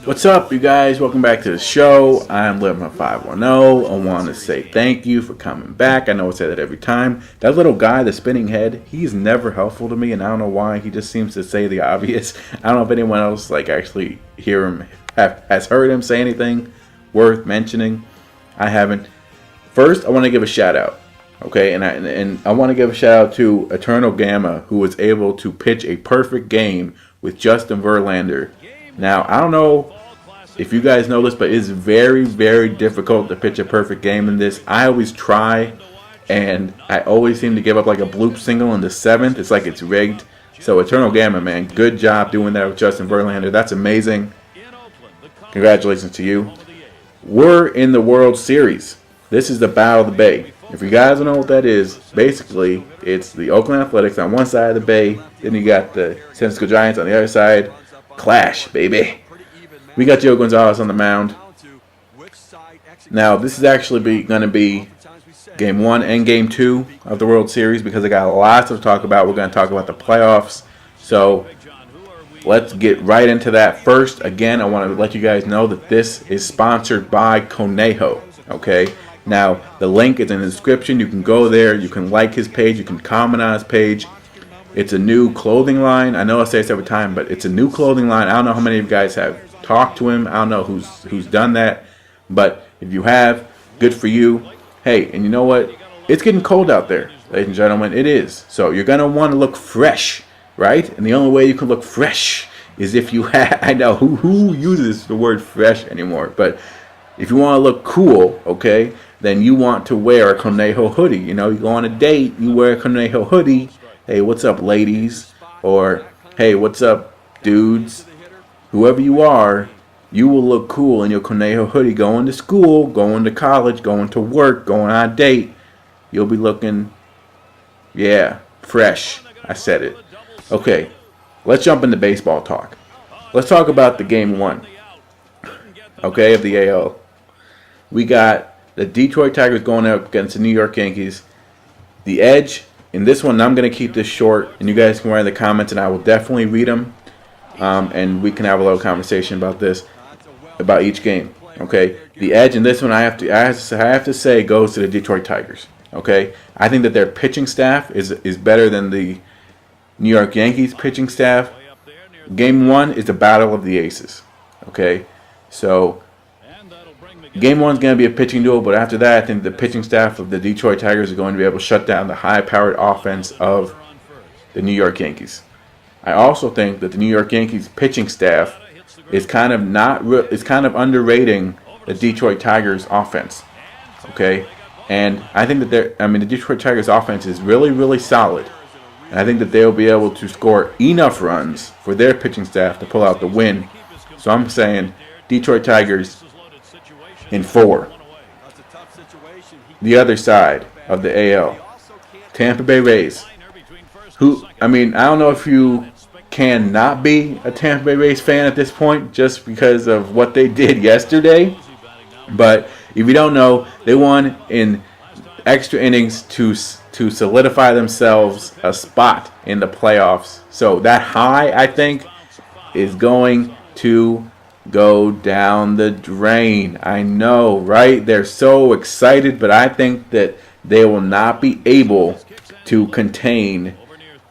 What's up, you guys? Welcome back to the show. I'm Living510. I want to say thank you for coming back. I know I say that every time. That little guy, the spinning head, he's never helpful to me, and I don't know why. He just seems to say the obvious. I don't know if anyone else actually hear him, has heard him say anything worth mentioning. I haven't. First, I want to give a shout out. Okay, and I want to give a shout out to Eternal Gamma, who was able to pitch a perfect game with Justin Verlander. Now, I don't know if you guys know this, but it's very, very difficult to pitch a perfect game in this. I always try, and I always seem to give up like a bloop single in the 7th. It's like it's rigged. So, Eternal Gamma, man, good job doing that with Justin Verlander. That's amazing. Congratulations to you. We're in the World Series. This is the Battle of the Bay. If you guys don't know what that is, basically, it's the Oakland Athletics on one side of the bay. Then you got the San Francisco Giants on the other side. Clash, baby. We got Joe Gonzalez on the mound. Now, this is actually going to be Game 1 and Game 2 of the World Series because I got lots to talk about. We're going to talk about the playoffs. So, let's get right into that. First, again, I want to let you guys know that this is sponsored by Conejo. Okay? Now, the link is in the description. You can go there. You can like his page. You can comment on his page. It's a new clothing line. I know I say this every time, but it's a new clothing line. I don't know how many of you guys have talked to him. I don't know who's done that. But if you have, good for you. Hey, and you know what? It's getting cold out there, ladies and gentlemen. It is. So you're going to want to look fresh, right? And the only way you can look fresh is if you have, I know, who uses the word fresh anymore? But if you want to look cool, okay, then you want to wear a Conejo hoodie. You know, you go on a date, you wear a Conejo hoodie. Hey, what's up, ladies? Or, hey, what's up, dudes? Whoever you are, you will look cool in your Conejo hoodie going to school, going to college, going to work, going on a date. You'll be looking, yeah, fresh. I said it. Okay, let's jump into baseball talk. Let's talk about the Game 1, okay, of the AL. We got the Detroit Tigers going up against the New York Yankees. The edge. In this one, I'm going to keep this short, and you guys can write in the comments, and I will definitely read them, and we can have a little conversation about this, about each game. Okay, the edge in this one, I have to say, goes to the Detroit Tigers. Okay, I think that their pitching staff is better than the New York Yankees pitching staff. Game 1 is the battle of the aces. Okay, so Game 1 is going to be a pitching duel, but after that, I think the pitching staff of the Detroit Tigers are going to be able to shut down the high-powered offense of the New York Yankees. I also think that the New York Yankees pitching staff is kind of underrating the Detroit Tigers offense. Okay, and I think that the Detroit Tigers offense is really, really solid, and I think that they'll be able to score enough runs for their pitching staff to pull out the win. So I'm saying Detroit Tigers in 4. The other side of the AL, Tampa Bay Rays. I don't know if you can not be a Tampa Bay Rays fan at this point just because of what they did yesterday. But if you don't know, they won in extra innings to solidify themselves a spot in the playoffs. So that high, I think, is going to go down the drain. I know, right? They're so excited, but I think that they will not be able to contain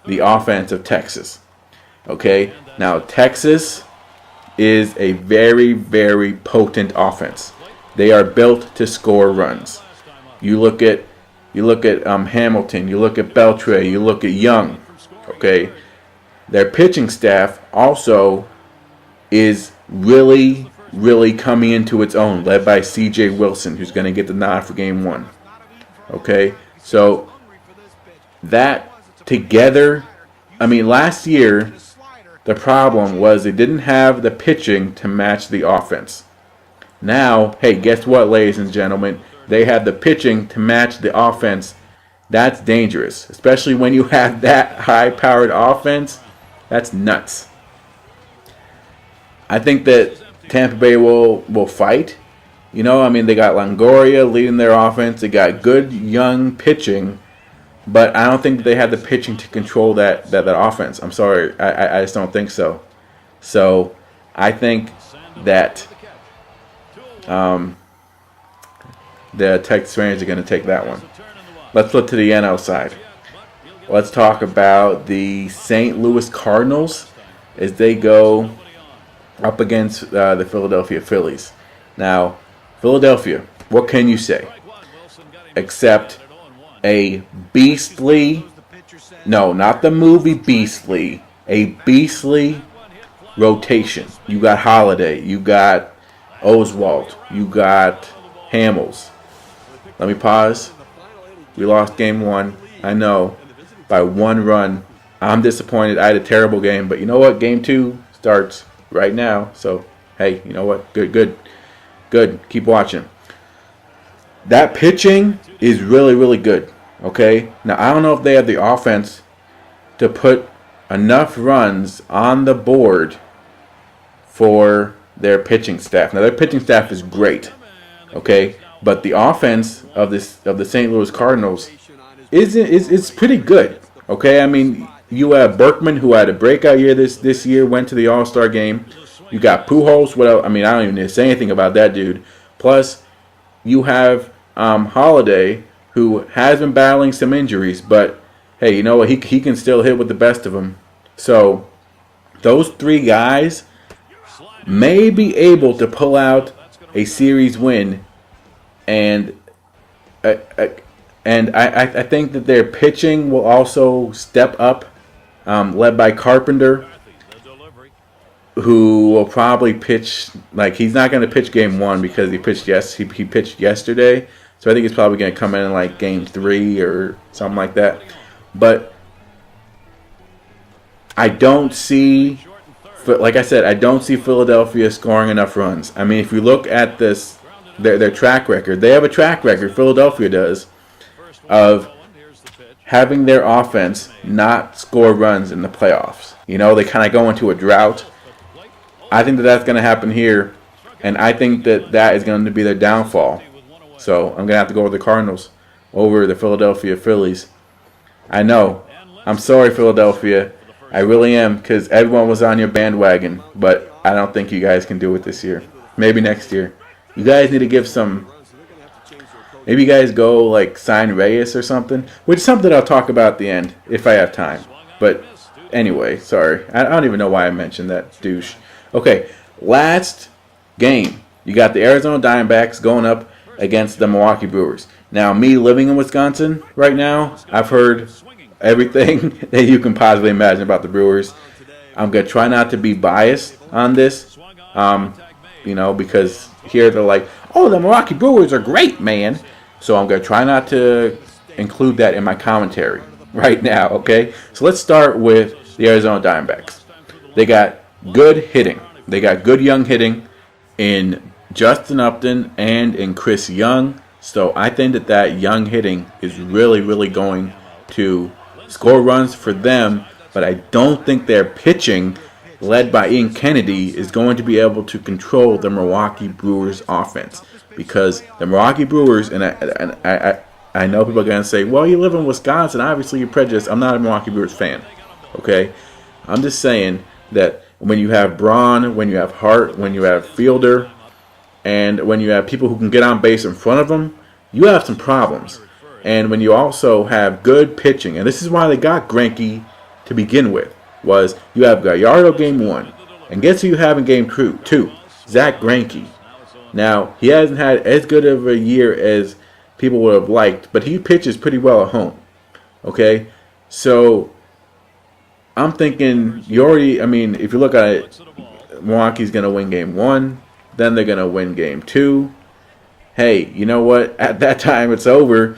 the offense of Texas. Okay? Now, Texas is a very, very potent offense. They are built to score runs. You look at Hamilton, you look at Beltre, you look at Young. Okay? Their pitching staff also is really, really coming into its own, led by C.J. Wilson, who's going to get the nod for Game 1. Okay? So, that together, last year, the problem was they didn't have the pitching to match the offense. Now, hey, guess what, ladies and gentlemen? They have the pitching to match the offense. That's dangerous, especially when you have that high-powered offense. That's nuts. I think that Tampa Bay will fight. You know, they got Longoria leading their offense. They got good young pitching. But I don't think that they have the pitching to control that offense. I'm sorry. I just don't think so. So I think that the Texas Rangers are going to take that one. Let's look to the NL side. Let's talk about the St. Louis Cardinals as they go up against the Philadelphia Phillies. Now, Philadelphia, what can you say? Except a beastly, no, not the movie Beastly, a beastly rotation. You got Holiday, you got Oswalt, you got Hamels. Let me pause. We lost game 1. I know, by 1 run. I'm disappointed. I had a terrible game, but you know what? Game 2 starts right now. So, hey, you know what? Good. Keep watching. That pitching is really, really good. Okay? Now, I don't know if they have the offense to put enough runs on the board for their pitching staff. Now, their pitching staff is great. Okay? But the offense of the St. Louis Cardinals is pretty good. Okay? I mean, you have Berkman, who had a breakout year this year, went to the All-Star game. You got Pujols. What else? I mean, I don't even need to say anything about that dude. Plus, you have Holiday, who has been battling some injuries, but hey, you know what? He can still hit with the best of them. So those 3 guys may be able to pull out a series win, and I think that their pitching will also step up, led by Carpenter, who will probably pitch, like, he's not going to pitch game 1 because he pitched yesterday. So I think he's probably going to come in like game 3 or something like that. But I don't see, like I said, I don't see Philadelphia scoring enough runs. I mean, if you look at this, their track record, they have a track record, Philadelphia does, of having their offense not score runs in the playoffs. You know, they kind of go into a drought. I think that that's going to happen here, and I think that that is going to be their downfall. So I'm going to have to go with the Cardinals over the Philadelphia Phillies. I know. I'm sorry, Philadelphia. I really am, because everyone was on your bandwagon, but I don't think you guys can do it this year. Maybe next year. You guys need to give some... Maybe you guys go, like, sign Reyes or something, which is something I'll talk about at the end, if I have time. But anyway, sorry. I don't even know why I mentioned that douche. Okay, last game. You got the Arizona Diamondbacks going up against the Milwaukee Brewers. Now, me living in Wisconsin right now, I've heard everything that you can possibly imagine about the Brewers. I'm going to try not to be biased on this, you know, because here they're like, oh, the Milwaukee Brewers are great, man. So I'm going to try not to include that in my commentary right now, okay? So let's start with the Arizona Diamondbacks. They got good hitting. They got good young hitting in Justin Upton and in Chris Young. So I think that young hitting is really, really going to score runs for them. But I don't think their pitching, led by Ian Kennedy, is going to be able to control the Milwaukee Brewers offense. Because the Milwaukee Brewers, and I know people are going to say, well, you live in Wisconsin, obviously you're prejudiced. I'm not a Milwaukee Brewers fan, okay? I'm just saying that when you have Braun, when you have Hart, when you have Fielder, and when you have people who can get on base in front of them, you have some problems. And when you also have good pitching, and this is why they got Greinke to begin with, was you have Gallardo game 1, and guess who you have in game 2? Zach Greinke. Now, he hasn't had as good of a year as people would have liked, but he pitches pretty well at home. Okay? So, I'm thinking, if you look at it, Milwaukee's going to win game 1, then they're going to win game 2. Hey, you know what? At that time, it's over.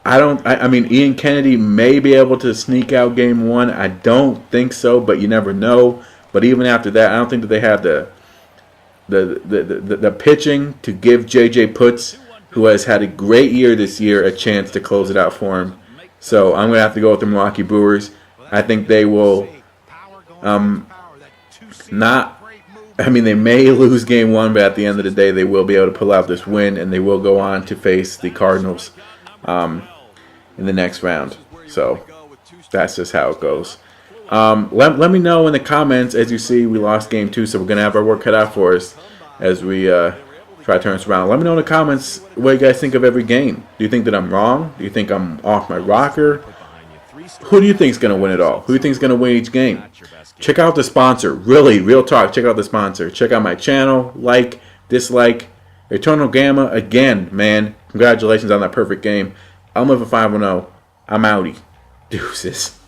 Ian Kennedy may be able to sneak out game 1. I don't think so, but you never know. But even after that, I don't think that they have the pitching to give J.J. Putz, who has had a great year this year, a chance to close it out for him. So I'm going to have to go with the Milwaukee Brewers. I think they will they may lose game 1, but at the end of the day, they will be able to pull out this win, and they will go on to face the Cardinals in the next round. So that's just how it goes. Let me know in the comments. As you see, we lost game 2, so we're going to have our work cut out for us. as we try to turn this around. Let me know in the comments what you guys think of every game. Do you think that I'm wrong? Do you think I'm off my rocker? Who do you think is going to win it all? Who do you think is going to win each game? Check out the sponsor. Really, real talk. Check out the sponsor. Check out my channel. Like, dislike. Eternal Gamma, again, man. Congratulations on that perfect game. I'm living 510. I'm outie. Deuces.